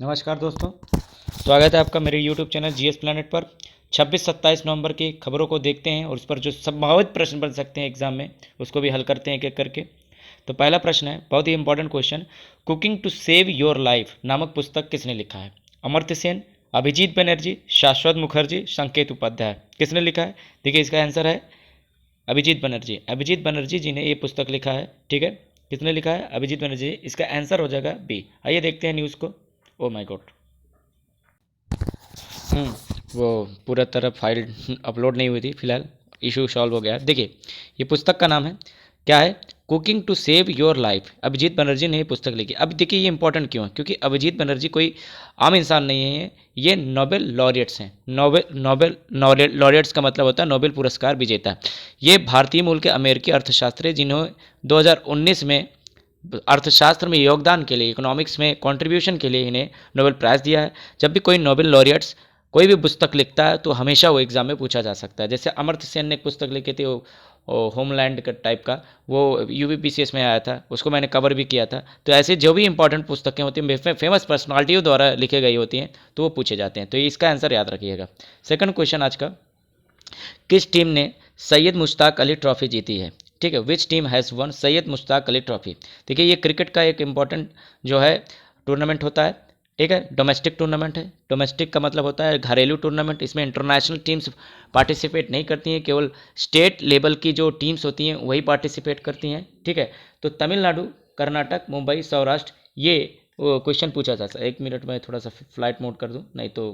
नमस्कार दोस्तों, स्वागत है आपका मेरे YouTube चैनल जीएस प्लैनेट पर। 26-27 नवंबर की खबरों को देखते हैं और उस पर जो संभावित प्रश्न बन सकते हैं एग्जाम में उसको भी हल करते हैं एक एक करके। तो पहला प्रश्न है, बहुत ही important question. Cooking to save your life नामक पुस्तक किसने लिखा है? अमर्त्य सेन, अभिजीत बनर्जी, शाश्वत मुखर्जी, संकेत उपाध्याय। किसने लिखा है? देखिए, इसका आंसर है अभिजीत बनर्जी। अभिजीत बनर्जी जी ने ये पुस्तक लिखा है। ठीक है, किसने लिखा है? अभिजीत बनर्जी। इसका आंसर हो जाएगा बी। आइए देखते हैं न्यूज़ को। ओ माय गॉड, वो पूरा तरह फाइल अपलोड नहीं हुई थी, फिलहाल इशू सॉल्व हो गया है। देखिए, ये पुस्तक का नाम है, क्या है? Cooking to save your life. Abhijit Banerjee ने ये पुस्तक लिखी। अब देखिए ये इंपॉर्टेंट क्यों है, क्योंकि अभिजीत बनर्जी कोई आम इंसान नहीं है, ये नोबेल लॉरिएट्स हैं। नोबेल लॉरिएट्स का मतलब होता है नोबेल पुरस्कार विजेता। ये भारतीय मूल के अमेरिकी अर्थशास्त्री जिन्होंने 2019 में अर्थशास्त्र में योगदान के लिए, इकोनॉमिक्स में कंट्रीब्यूशन के लिए इन्हें नोबेल प्राइज़ दिया है। जब भी कोई नोबेल लॉरिएट्स कोई भी पुस्तक लिखता है तो हमेशा वो एग्जाम में पूछा जा सकता है। जैसे अमर्त्य सेन ने एक पुस्तक लिखी थी, वो होमलैंड का टाइप का, वो यूपीपीसीएस में आया था, उसको मैंने कवर भी किया था। तो ऐसे जो भी इंपॉर्टेंट पुस्तकें होती हैं फेमस पर्सनालिटियों द्वारा लिखे गई होती हैं तो वो पूछे जाते हैं। तो इसका आंसर याद रखिएगा। सेकंड क्वेश्चन आज का, किस टीम ने सैयद मुश्ताक अली ट्रॉफी जीती है? ठीक है, which team has one Syed Mushtaq Ali trophy. देखिए, ये क्रिकेट का एक इंपॉर्टेंट जो है टूर्नामेंट होता है। ठीक है, डोमेस्टिक टूर्नामेंट है। डोमेस्टिक का मतलब होता है घरेलू टूर्नामेंट। इसमें इंटरनेशनल टीम्स पार्टिसिपेट नहीं करती हैं, केवल स्टेट लेवल की जो टीम्स होती हैं वही पार्टिसिपेट करती हैं। ठीक है, तो तमिलनाडु, कर्नाटक, मुंबई, सौराष्ट्र, ये क्वेश्चन पूछा जा सकता है। 1 मिनट में थोड़ा सा फ्लाइट मोड कर दूँ, नहीं तो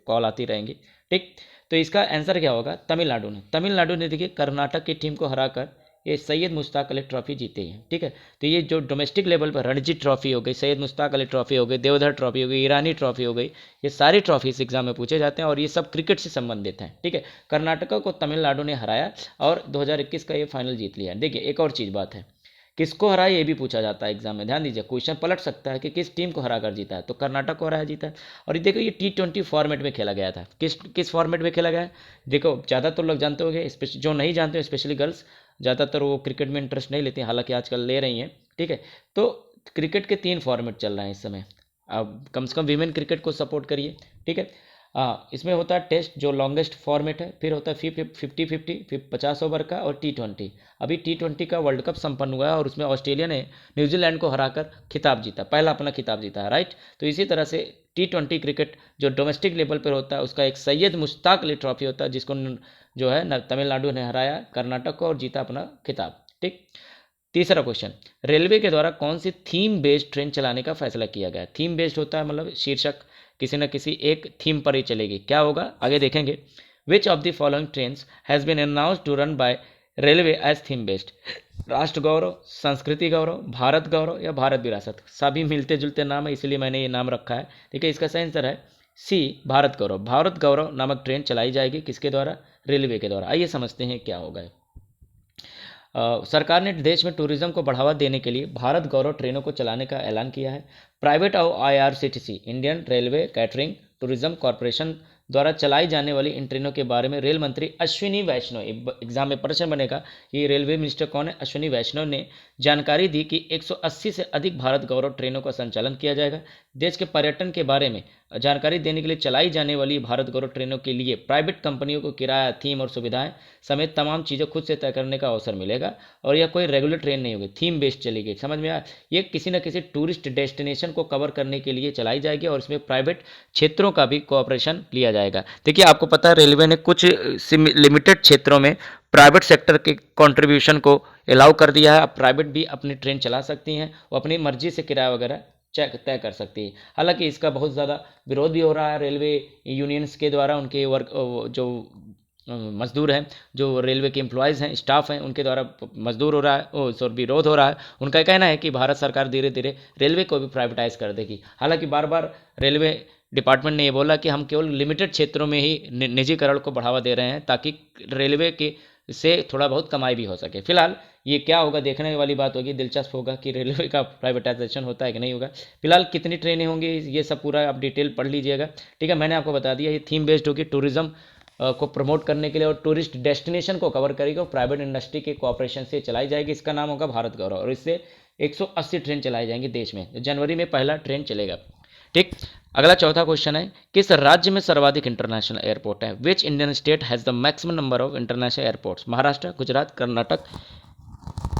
कॉल आती रहेंगी। ठीक, तो इसका आंसर क्या होगा? तमिलनाडु ने देखिए कर्नाटक की टीम को हराकर ये सैयद मुश्ताक अली ट्रॉफी जीती है। ठीक है, तो ये जो डोमेस्टिक लेवल पर रणजी ट्रॉफी हो गई, सैयद मुश्ताक अली ट्रॉफी हो गई, देवधर ट्रॉफी हो गई, ईरानी ट्रॉफी हो गई, ये सारी ट्रॉफी इस एग्जाम में पूछे जाते हैं और ये सब क्रिकेट से संबंधित हैं। ठीक है, कर्नाटक को तमिलनाडु ने हराया और 2021 का ये फाइनल जीत लिया। देखिए, एक और चीज़ बात है, किसको हराया ये भी पूछा जाता है एग्जाम में। ध्यान दीजिए, क्वेश्चन पलट सकता है कि किस टीम को हरा कर जीता है। तो कर्नाटक को हराया जीता है। और ये देखो, ये T20 फॉर्मेट में खेला गया था। किस फॉर्मेट में खेला गया है? देखो, ज़्यादातर लोग जानते होंगे, जो नहीं जानते हो स्पेशली गर्ल्स, ज़्यादातर वो क्रिकेट में इंटरेस्ट नहीं लेती हैं, हालांकि आजकल ले रही हैं। ठीक है, तो क्रिकेट के 3 फॉर्मेट चल रहे हैं इस समय। अब कम से कम वीमेन क्रिकेट को सपोर्ट करिए। ठीक है, इसमें होता है टेस्ट जो लॉन्गेस्ट फॉर्मेट है, फिर होता है 50-50, फिर 50 ओवर का, और T20। अभी T20 का वर्ल्ड कप संपन्न हुआ है और उसमें ऑस्ट्रेलिया ने न्यूजीलैंड को हराकर खिताब जीता, पहला अपना खिताब जीता है। राइट, तो इसी तरह से T20 क्रिकेट जो डोमेस्टिक लेवल पर होता है उसका एक सैयद मुश्ताक अली ट्रॉफी होता है, जिसको जो है तमिलनाडु ने हराया कर्नाटक को और जीता अपना खिताब। ठीक, तीसरा क्वेश्चन, रेलवे के द्वारा कौन सी थीम बेस्ड ट्रेन चलाने का फैसला किया गया? थीम बेस्ड होता है मतलब शीर्षक किसी न किसी एक थीम पर ही चलेगी। क्या होगा आगे देखेंगे। Which of the following trains has been announce to run by railway as theme based? Rashtra Gaurav, संस्कृति गौरव, भारत गौरव या भारत विरासत। सभी मिलते जुलते नाम है, इसलिए मैंने ये नाम रखा है। ठीक है, इसका सही आंसर है सी, भारत गौरव। भारत गौरव नामक ट्रेन चलाई जाएगी, किसके द्वारा? रेलवे के द्वारा। आइए समझते हैं क्या होगा। सरकार ने देश में टूरिज्म को बढ़ावा देने के लिए भारत गौरव ट्रेनों को चलाने का ऐलान किया है। प्राइवेट और IRCTC, Indian railway catering tourism corporation द्वारा चलाई जाने वाली इन ट्रेनों के बारे में रेल मंत्री अश्विनी वैष्णव, एग्जाम में प्रश्न बनेगा कि रेलवे मिनिस्टर कौन है? अश्विनी वैष्णव ने जानकारी दी कि 180 से अधिक भारत गौरव ट्रेनों का संचालन किया जाएगा। देश के पर्यटन के बारे में जानकारी देने के लिए चलाई जाने वाली भारत गौरव ट्रेनों के लिए प्राइवेट कंपनियों को किराया, थीम और सुविधाएं समेत तमाम चीज़ें खुद से तय करने का अवसर मिलेगा और यह कोई रेगुलर ट्रेन नहीं होगी, थीम बेस्ड चलेगी। समझ में आया? ये किसी न किसी टूरिस्ट डेस्टिनेशन को कवर करने के लिए चलाई जाएगी और इसमें प्राइवेट क्षेत्रों का भी कोऑपरेशन लिया जाएगा। देखिए, आपको पता है रेलवे ने कुछ लिमिटेड क्षेत्रों में प्राइवेट सेक्टर के कंट्रीब्यूशन को अलाउ कर दिया है। अब प्राइवेट भी अपनी ट्रेन चला सकती हैं, वो अपनी मर्जी से किराया वगैरह तय कर सकती है। हालांकि इसका बहुत ज़्यादा विरोध भी हो रहा है रेलवे यूनियंस के द्वारा, उनके वर्क जो मजदूर हैं, जो रेलवे के एम्प्लॉयज़ हैं, स्टाफ हैं, उनके द्वारा मजदूर हो रहा है, विरोध हो रहा है। उनका कहना है कि भारत सरकार धीरे धीरे रेलवे को भी प्राइवेटाइज कर देगी। हालांकि बार बार रेलवे डिपार्टमेंट ने ये बोला कि हम केवल लिमिटेड क्षेत्रों में ही निजीकरण को बढ़ावा दे रहे हैं ताकि रेलवे के से थोड़ा बहुत कमाई भी हो सके। फिलहाल ये क्या होगा देखने वाली बात होगी, दिलचस्प होगा कि रेलवे का प्राइवेटाइजेशन होता है कि नहीं होगा। फिलहाल कितनी ट्रेनें होंगी ये सब पूरा आप डिटेल पढ़ लीजिएगा। ठीक है, मैंने आपको बता दिया ये थीम बेस्ड होगी, टूरिज्म को प्रमोट करने के लिए और टूरिस्ट डेस्टिनेशन को कवर करेगी और प्राइवेट इंडस्ट्री के कोऑपरेशन से चलाई जाएगी। इसका नाम होगा भारत गौरव और इससे 180 ट्रेन चलाई जाएंगी देश में। जनवरी में पहला ट्रेन चलेगा। ठीक। अगला चौथा क्वेश्चन है, किस राज्य में सर्वाधिक इंटरनेशनल एयरपोर्ट है? Which Indian state has the maximum number of international airports? Maharashtra, Gujarat, Karnataka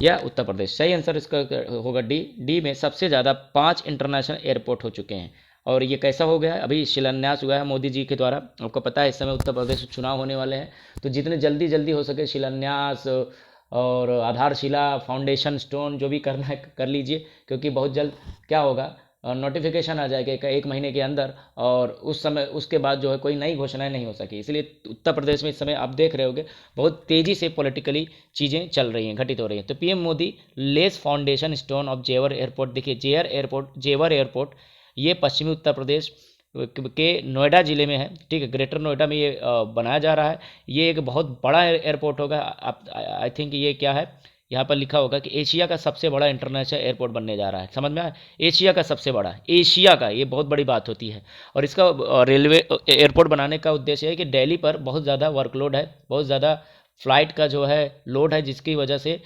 या उत्तर प्रदेश? सही आंसर इसका होगा डी। डी में सबसे ज़्यादा 5 इंटरनेशनल एयरपोर्ट हो चुके हैं। और ये कैसा हो गया है? अभी शिलान्यास हुआ है मोदी जी के द्वारा। आपको पता है इस समय उत्तर प्रदेश में चुनाव होने वाले हैं, तो जितने जल्दी जल्दी हो सके शिलान्यास और आधारशिला, फाउंडेशन स्टोन जो भी करना है कर लीजिए, क्योंकि बहुत जल्द क्या होगा, नोटिफिकेशन आ जाएगा एक महीने के अंदर, और उस समय उसके बाद जो है कोई नई घोषणाएं नहीं हो सकी। इसलिए उत्तर प्रदेश में इस समय आप देख रहे होंगे बहुत तेज़ी से पॉलिटिकली चीज़ें चल रही हैं, घटित हो रही हैं। तो PM Modi less foundation stone of जेवर एयरपोर्ट। देखिए जेवर एयरपोर्ट ये पश्चिमी उत्तर प्रदेश के नोएडा ज़िले में है, ठीक है, ग्रेटर नोएडा में ये बनाया जा रहा है। ये एक बहुत बड़ा एयरपोर्ट होगा। आप आई थिंक ये क्या है, यहाँ पर लिखा होगा कि एशिया का सबसे बड़ा इंटरनेशनल एयरपोर्ट बनने जा रहा है। समझ में आया? एशिया का सबसे बड़ा, एशिया का, ये बहुत बड़ी बात होती है। और इसका रेलवे एयरपोर्ट बनाने का उद्देश्य है कि दिल्ली पर बहुत ज़्यादा वर्कलोड है, बहुत ज़्यादा फ्लाइट का जो है लोड है, जिसकी वजह से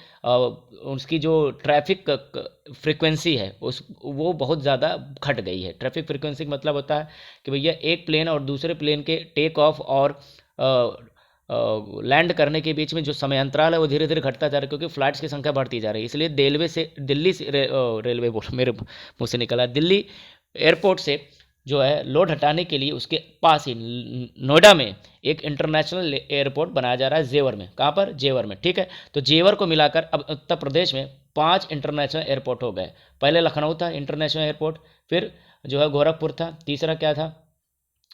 उसकी जो ट्रैफिक फ्रीक्वेंसी है वो बहुत ज़्यादा घट गई है। ट्रैफिक फ्रीक्वेंसी का मतलब होता है कि भैया एक प्लेन और दूसरे प्लेन के टेक ऑफ और लैंड करने के बीच में जो समय अंतराल है वो धीरे धीरे घटता जा रहा है, क्योंकि फ्लाइट्स की संख्या बढ़ती जा रही है। इसलिए दिल्ली से रेलवे बोल मेरे मुँह से निकला, दिल्ली एयरपोर्ट से जो है लोड हटाने के लिए उसके पास ही नोएडा में एक इंटरनेशनल एयरपोर्ट बनाया जा रहा है, जेवर में। कहाँ पर? जेवर में, ठीक है। तो जेवर को मिलाकर अब उत्तर प्रदेश में 5 इंटरनेशनल एयरपोर्ट हो गए। पहले लखनऊ था इंटरनेशनल एयरपोर्ट, फिर जो है गोरखपुर था, तीसरा क्या था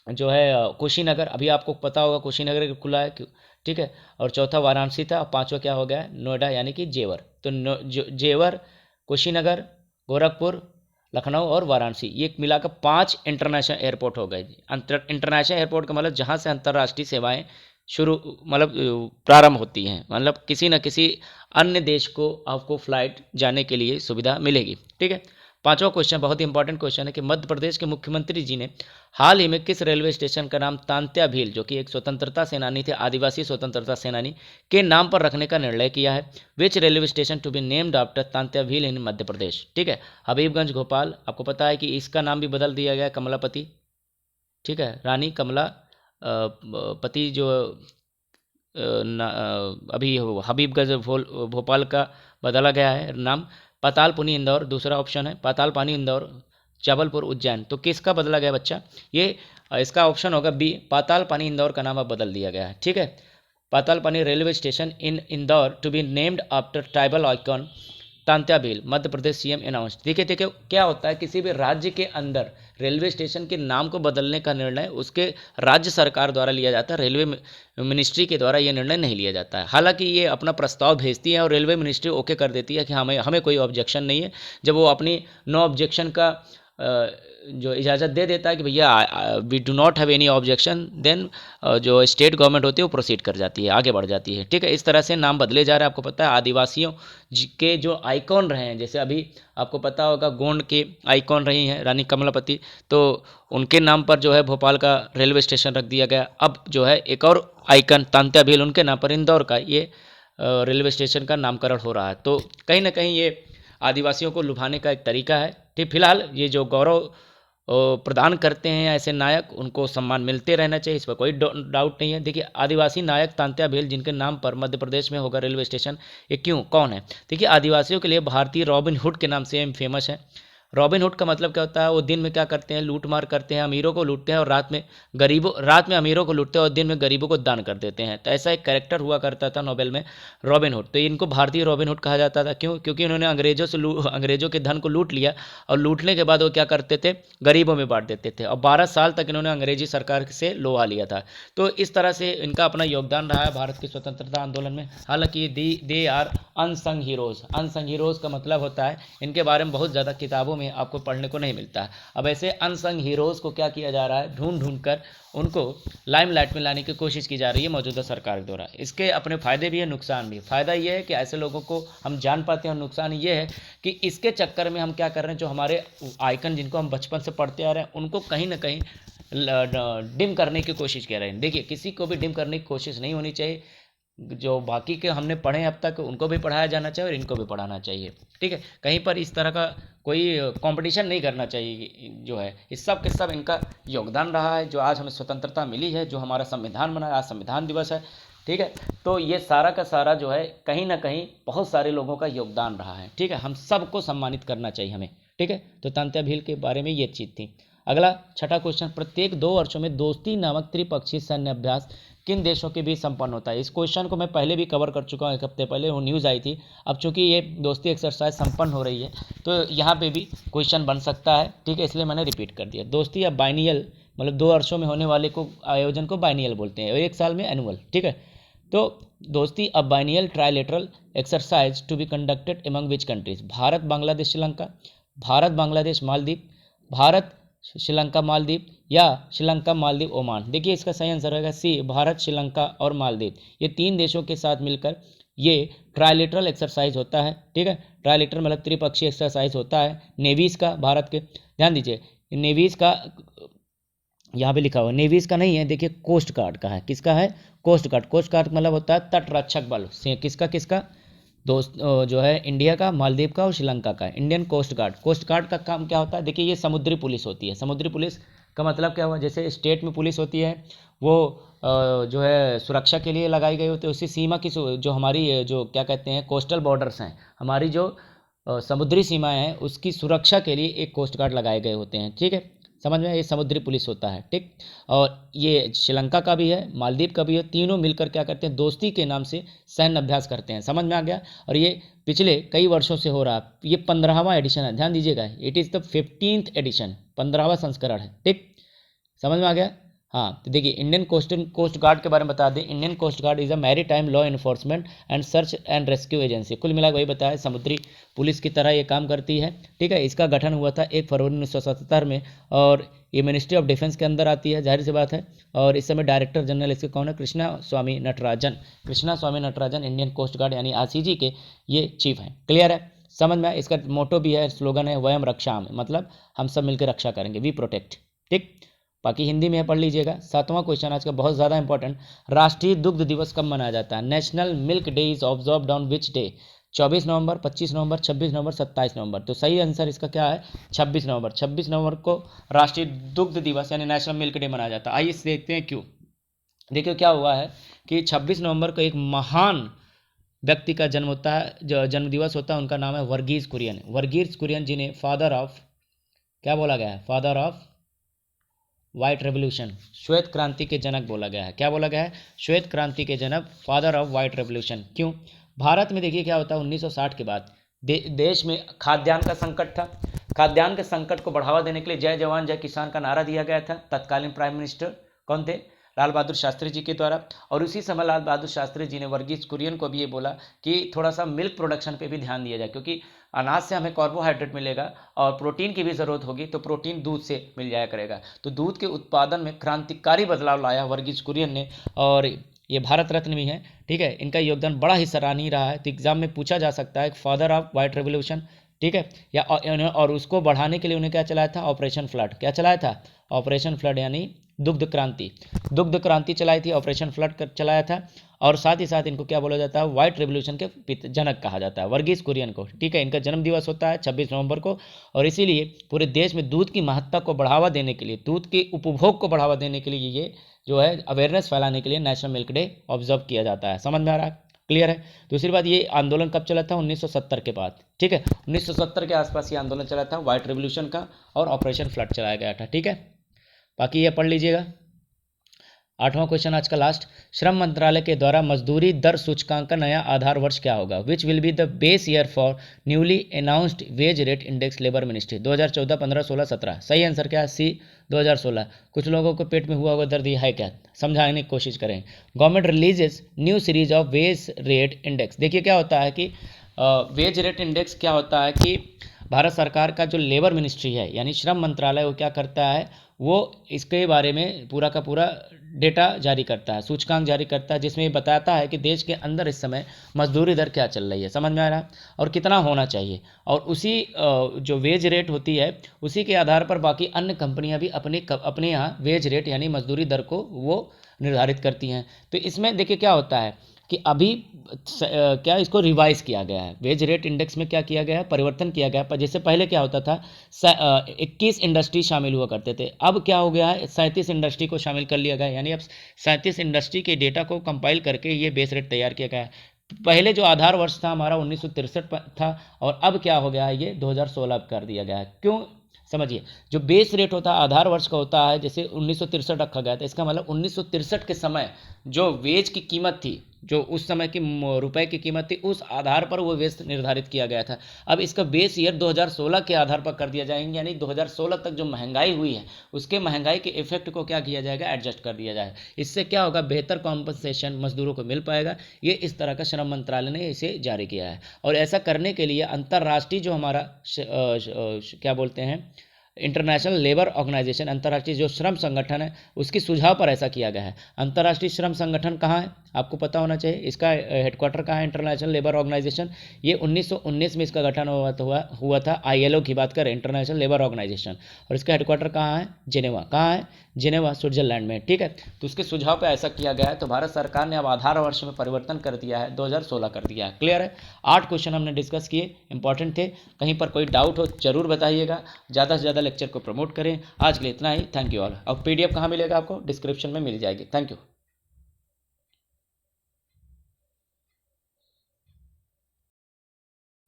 जो है कुशीनगर, अभी आपको पता होगा कुशीनगर खुला है, ठीक है, और चौथा वाराणसी था, और पांचवा क्या हो गया है? नोएडा, यानी कि जेवर। तो जेवर, कुशीनगर, गोरखपुर, लखनऊ और वाराणसी, ये मिलाकर 5 इंटरनेशनल एयरपोर्ट हो गए। इंटरनेशनल एयरपोर्ट का मतलब जहाँ से अंतर्राष्ट्रीय सेवाएं शुरू मतलब प्रारंभ होती हैं, मतलब किसी न किसी अन्य देश को आपको फ्लाइट जाने के लिए सुविधा मिलेगी, ठीक है। पांचवा क्वेश्चन बहुत ही इंपॉर्टेंट क्वेश्चन है कि मध्य प्रदेश के मुख्यमंत्री जी ने हाल ही में किस रेलवे स्टेशन का नाम तांत्या भील, जो कि एक स्वतंत्रता सेनानी थे, आदिवासी स्वतंत्रता सेनानी, के नाम पर रखने का निर्णय किया है? Which railway station to be named after Tantya Bhil in Madhya Pradesh? ठीक है, हबीबगंज भोपाल। आपको पता है कि इसका नाम भी बदल दिया गया, कमलापति, ठीक है, रानी कमला पति जो अभी हबीबगंज भोपाल का बदला गया है नाम। पातालपुनी इंदौर दूसरा ऑप्शन है, पातालपानी इंदौर, जबलपुर, उज्जैन। तो किसका बदला गया बच्चा? ये इसका ऑप्शन होगा बी, पातालपानी इंदौर का नाम अब बदल दिया गया है, ठीक है। Patalpani railway station in Indore to be named after tribal icon Tantya Bhil, Madhya Pradesh CM announce. देखिए देखिए क्या होता है, किसी भी राज्य के अंदर रेलवे स्टेशन के नाम को बदलने का निर्णय उसके राज्य सरकार द्वारा लिया जाता है, रेलवे मिनिस्ट्री के द्वारा ये निर्णय नहीं लिया जाता है। हालांकि ये अपना प्रस्ताव भेजती है और रेलवे मिनिस्ट्री ओके कर देती है कि हमें हमें कोई ऑब्जेक्शन नहीं है। जब वो अपनी नो ऑब्जेक्शन का जो इजाज़त दे देता है कि भैया we do not have any objection, then जो स्टेट गवर्नमेंट होती है वो प्रोसीड कर जाती है, आगे बढ़ जाती है, ठीक है। इस तरह से नाम बदले जा रहे हैं। आपको पता है आदिवासियों के जो आइकॉन रहे हैं, जैसे अभी आपको पता होगा गोंड के आइकॉन रही हैं रानी कमलापति, तो उनके नाम पर जो है भोपाल का रेलवे स्टेशन रख दिया गया। अब जो है एक और आइकन तांत्या भील, उनके नाम पर इंदौर का ये रेलवे स्टेशन का नामकरण हो रहा है। तो कहीं ना कहीं ये आदिवासियों को लुभाने का एक तरीका है, ठीक। फिलहाल ये जो गौरव प्रदान करते हैं ऐसे नायक, उनको सम्मान मिलते रहना चाहिए, इस पर कोई डाउट नहीं है। देखिए आदिवासी नायक तांत्या भील, जिनके नाम पर मध्य प्रदेश में होगा रेलवे स्टेशन, ये क्यों, कौन है? देखिए आदिवासियों के लिए भारतीय रॉबिन हुड के नाम से फेमस है। रॉबिन हुड का मतलब क्या होता है? वो दिन में क्या करते हैं? लूट मार करते हैं, अमीरों को लूटते हैं, और रात में अमीरों को लूटते हैं और दिन में गरीबों को दान कर देते हैं। तो ऐसा एक कैरेक्टर हुआ करता था नोबेल में, रॉबिन हुड। तो इनको भारतीय रॉबिन हुड कहा जाता था। क्यों? क्योंकि उन्होंने अंग्रेजों के धन को लूट लिया, और लूटने के बाद वो क्या करते थे? गरीबों में बांट देते थे। और 12 साल तक इन्होंने अंग्रेजी सरकार से लोहा लिया था। तो इस तरह से इनका अपना योगदान रहा है भारत के स्वतंत्रता आंदोलन में। हालांकि they are unsung heroes. Unsung heroes का मतलब होता है इनके बारे में बहुत ज़्यादा किताबों में आपको पढ़ने को नहीं मिलता है। अब ऐसे अनसंग हीरोज़ को क्या किया जा रहा है? ढूंढ ढूंढ कर उनको लाइमलाइट में लाने की कोशिश की जा रही है मौजूदा सरकार के द्वारा। इसके अपने फ़ायदे भी है, नुकसान भी। फ़ायदा ये है कि ऐसे लोगों को हम जान पाते हैं, और नुकसान ये है कि इसके चक्कर में हम क्या कर रहे हैं, जो हमारे आइकन जिनको हम बचपन से पढ़ते आ रहे हैं उनको कहीं ना कहीं डिम करने की कोशिश कर रहे हैं। देखिए किसी को भी डिम करने की कोशिश नहीं होनी चाहिए। जो बाकी के हमने पढ़े हैं अब तक उनको भी पढ़ाया जाना चाहिए और इनको भी पढ़ाना चाहिए। ठीक है, कहीं पर इस तरह का कोई कंपटीशन नहीं करना चाहिए। जो है इस सब के सब इनका योगदान रहा है, जो आज हमें स्वतंत्रता मिली है, जो हमारा संविधान बना है, आज संविधान दिवस है। ठीक है, तो ये सारा का सारा जो है कहीं ना कहीं बहुत सारे लोगों का योगदान रहा है। ठीक है, हम सबको सम्मानित करना चाहिए हमें। ठीक है, तो तात्या भील के बारे में ये चीज़ थी। अगला छठा क्वेश्चन, प्रत्येक 2 वर्षों में दोस्ती नामक त्रिपक्षीय सैन्य अभ्यास किन देशों के बीच संपन्न होता है। इस क्वेश्चन को मैं पहले भी कवर कर चुका हूँ, 1 हफ्ते पहले वो न्यूज़ आई थी। अब चूंकि ये दोस्ती एक्सरसाइज संपन्न हो रही है तो यहाँ पे भी क्वेश्चन बन सकता है। ठीक है, इसलिए मैंने रिपीट कर दिया। दोस्ती या बाइनियल मतलब 2 वर्षों में होने वाले को आयोजन को बाइनियल बोलते हैं और 1 साल में एनुअल। ठीक है, तो दोस्ती अब biennial trilateral exercise to be conducted among which countries, Bharat Bangladesh Sri Lanka, Bharat Bangladesh Maldives, Bharat Sri Lanka Maldives या श्रीलंका मालदीव ओमान। देखिए इसका सही आंसर होगा सी, भारत श्रीलंका और मालदीव। ये 3 देशों के साथ मिलकर ये ट्राइलेटरल एक्सरसाइज होता है। ठीक है, ट्राइलेटरल मतलब त्रिपक्षीय एक्सरसाइज होता है। नेवीज का भारत के, ध्यान दीजिए नेवीज का यहाँ पे लिखा हुआ, नेवीज का नहीं है, देखिए कोस्ट गार्ड का है। किसका है? Coast guard. कोस्ट गार्ड मतलब होता है तटरक्षक बल। किसका किसका दोस्त जो है इंडिया का, मालदीव का और श्रीलंका का, Indian coast guard. Coast guard का काम क्या होता है? देखिए ये समुद्री पुलिस होती है। समुद्री पुलिस का मतलब क्या हुआ, जैसे स्टेट में पुलिस होती है वो जो है सुरक्षा के लिए लगाई गई होती है, उसी सीमा की जो हमारी जो क्या कहते हैं कोस्टल बॉर्डर्स हैं, हमारी जो समुद्री सीमाएं हैं उसकी सुरक्षा के लिए एक कोस्ट गार्ड लगाए गए होते हैं। ठीक है, समझ में, ये समुद्री पुलिस होता है। ठीक, और ये श्रीलंका का भी है, मालदीव का भी है। तीनों मिलकर क्या करते हैं, दोस्ती के नाम से सैन्य अभ्यास करते हैं। समझ में आ गया? और ये पिछले कई वर्षों से हो रहा है। ये 15वां एडिशन है, ध्यान दीजिएगा, it is the 15th edition, 15वां संस्करण है। ठीक, समझ में आ गया? हाँ, तो देखिए इंडियन कोस्ट गार्ड के बारे में बता दें। Indian coast guard is a maritime law enforcement and search and rescue agency. कुल मिला वही बताया, समुद्री पुलिस की तरह ये काम करती है। ठीक है, इसका गठन हुआ था 1 फरवरी 1977 में और ये मिनिस्ट्री ऑफ डिफेंस के अंदर आती है, जाहिर सी बात है। और इस समय डायरेक्टर जनरल इसके कौन है? कृष्णा स्वामी नटराजन। कृष्णा स्वामी नटराजन इंडियन कोस्ट गार्ड यानी आरसीजी के ये चीफ हैं। क्लियर है? समझ में? इसका मोटो भी है, स्लोगन है वयम रक्षाम, मतलब हम सब मिलकर रक्षा करेंगे, वी प्रोटेक्ट। ठीक, बाकी हिंदी में पढ़ लीजिएगा। 7वां क्वेश्चन आज का बहुत ज़्यादा इंपॉर्टेंट, राष्ट्रीय दुग्ध दिवस कब मनाया जाता है? National milk day is observed on which day? 24 नवंबर, 25 नवंबर, 26 नवंबर, 27 नवंबर। तो सही आंसर इसका क्या है? 26 नवंबर। 26 नवंबर को राष्ट्रीय दुग्ध दिवस यानी नेशनल मिल्क डे मनाया जाता है। आइए देखते हैं क्यों। देखिए क्या हुआ है कि 26 नवंबर को एक महान व्यक्ति का जन्म होता है, जो जन्म दिवस होता है, उनका नाम है वर्गीज कुरियन। वर्गीज कुरियन जिन्हें फादर ऑफ क्या बोला गया है? फादर ऑफ व्हाइट रेवोल्यूशन, श्वेत क्रांति के जनक बोला गया है। क्या बोला गया है? श्वेत क्रांति के जनक, फादर ऑफ व्हाइट रेवोल्यूशन। क्यों? भारत में देखिए क्या होता है, 1960 के बाद देश में खाद्यान्न का संकट था। खाद्यान्न के संकट को बढ़ावा देने के लिए जय जवान जय किसान का नारा दिया गया था। तत्कालीन प्राइम मिनिस्टर कौन थे? लाल बहादुर शास्त्री जी के द्वारा। और उसी समय लाल बहादुर शास्त्री जी ने वर्गीज कुरियन को भी ये बोला कि थोड़ा सा मिल्क प्रोडक्शन पे भी ध्यान दिया जाए, क्योंकि अनाज से हमें कार्बोहाइड्रेट मिलेगा और प्रोटीन की भी ज़रूरत होगी, तो प्रोटीन दूध से मिल जाया करेगा। तो दूध के उत्पादन में क्रांतिकारी बदलाव लाया वर्गीज कुरियन ने, और ये भारत रत्न भी हैं। ठीक है, इनका योगदान बड़ा ही सराहनीय रहा है। तो एग्जाम में पूछा जा सकता है फादर ऑफ व्हाइट रेवोल्यूशन। ठीक है, या और उसको बढ़ाने के लिए उन्हें क्या चलाया था? Operation flood. क्या चलाया था? ऑपरेशन फ्लड यानी दुग्ध क्रांति। दुग्ध क्रांति चलाई थी, ऑपरेशन फ्लड चलाया था। और साथ ही साथ इनको क्या बोला जाता है? व्हाइट रेवोल्यूशन के जनक कहा जाता है, वर्गीज कुरियन को। ठीक है, इनका जन्म दिवस होता है 26 नवंबर को, और इसीलिए पूरे देश में दूध की महत्ता को बढ़ावा देने के लिए, दूध के उपभोग को बढ़ावा देने के लिए ये जो है अवेयरनेस फैलाने के लिए नेशनल मिल्क डे ऑब्जर्व किया जाता है। समझ में आ रहा है? क्लियर है? दूसरी बात, ये आंदोलन कब चला था? 1970 के बाद। ठीक है, 1970 के आसपास ये आंदोलन चला था व्हाइट रेवोल्यूशन का, और ऑपरेशन फ्लड चलाया गया था। ठीक है, बाकी ये पढ़ लीजिएगा। 8वां क्वेश्चन आज का लास्ट, श्रम मंत्रालय के द्वारा मजदूरी दर सूचकांक का नया आधार वर्ष क्या होगा? Which will be the base year for newly announced wage rate index labour ministry? 2014, 15, 16, 17। सही आंसर क्या है? सी, 2016। कुछ लोगों को पेट में हुआ होगा दर्द, ये है क्या? समझाने की कोशिश करें। Government releases new series of wage rate index. देखिए क्या होता है कि वेज रेट इंडेक्स क्या होता है कि भारत सरकार का जो लेबर मिनिस्ट्री है यानी श्रम मंत्रालय, वो क्या करता है? वो इसके बारे में पूरा का पूरा डेटा जारी करता है, सूचकांक जारी करता है, जिसमें ये बताता है कि देश के अंदर इस समय मजदूरी दर क्या चल रही है। समझ में आ रहा है? और कितना होना चाहिए। और उसी जो वेज रेट होती है उसी के आधार पर बाकी अन्य कंपनियां भी अपने यहाँ वेज रेट यानी मजदूरी दर को वो निर्धारित करती हैं। तो इसमें देखिए क्या होता है, कि अभी क्या इसको रिवाइज किया गया है, वेज रेट इंडेक्स में क्या किया गया है, परिवर्तन किया गया है। पर जैसे पहले क्या होता था 21 इंडस्ट्री शामिल हुआ करते थे, अब क्या हो गया है 37 इंडस्ट्री को शामिल कर लिया गया है, यानी अब 37 इंडस्ट्री के डेटा को कंपाइल करके ये बेस रेट तैयार किया गया है। पहले जो आधार वर्ष था हमारा 1963 था, और अब क्या हो गया है ये 2016 कर दिया गया है। क्यों, समझिए, जो बेस रेट होता है आधार वर्ष का होता है, जैसे 1963 रखा गया था, इसका मतलब 1963 के समय जो वेज की कीमत थी, जो उस समय की रुपए की कीमत थी, उस आधार पर वो वेज निर्धारित किया गया था। अब इसका बेस ईयर 2016 के आधार पर कर दिया जाएंगे, यानी 2016 तक जो महंगाई हुई है उसके महंगाई के इफेक्ट को क्या किया जाएगा, एडजस्ट कर दिया जाएगा। इससे क्या होगा, बेहतर कॉम्पनसेशन मजदूरों को मिल पाएगा। ये इस तरह का श्रम मंत्रालय ने इसे जारी किया है। और ऐसा करने के लिए अंतर्राष्ट्रीय जो हमारा क्या बोलते हैं, इंटरनेशनल लेबर ऑर्गेनाइजेशन, अंतर्राष्ट्रीय जो श्रम संगठन है, उसकी सुझाव पर ऐसा किया गया है। अंतर्राष्ट्रीय श्रम संगठन कहाँ है, आपको पता होना चाहिए, इसका हेडक्वार्टर कहाँ है, इंटरनेशनल लेबर ऑर्गेनाइजेशन। ये 1919 में इसका गठन हुआ था। ILO की बात करें, इंटरनेशनल लेबर ऑर्गेनाइजेशन, और इसका हेडक्वार्टर कहाँ है, जिनेवा। कहाँ है, जिनेवा, स्विट्जरलैंड में, ठीक है। तो उसके सुझाव पर ऐसा किया गया है। तो भारत सरकार ने अब आधार वर्ष में परिवर्तन कर दिया है, 2016 कर दिया है। क्लियर है, 8 क्वेश्चन हमने डिस्कस किए, इंपॉर्टेंट थे। कहीं पर कोई डाउट हो जरूर बताइएगा, ज़्यादा से ज़्यादा लेक्चर को प्रमोट करें। आज के लिए इतना ही, थैंक यू ऑल। अब PDF कहाँ मिलेगा आपको, डिस्क्रिप्शन में मिल जाएगी। Thank you.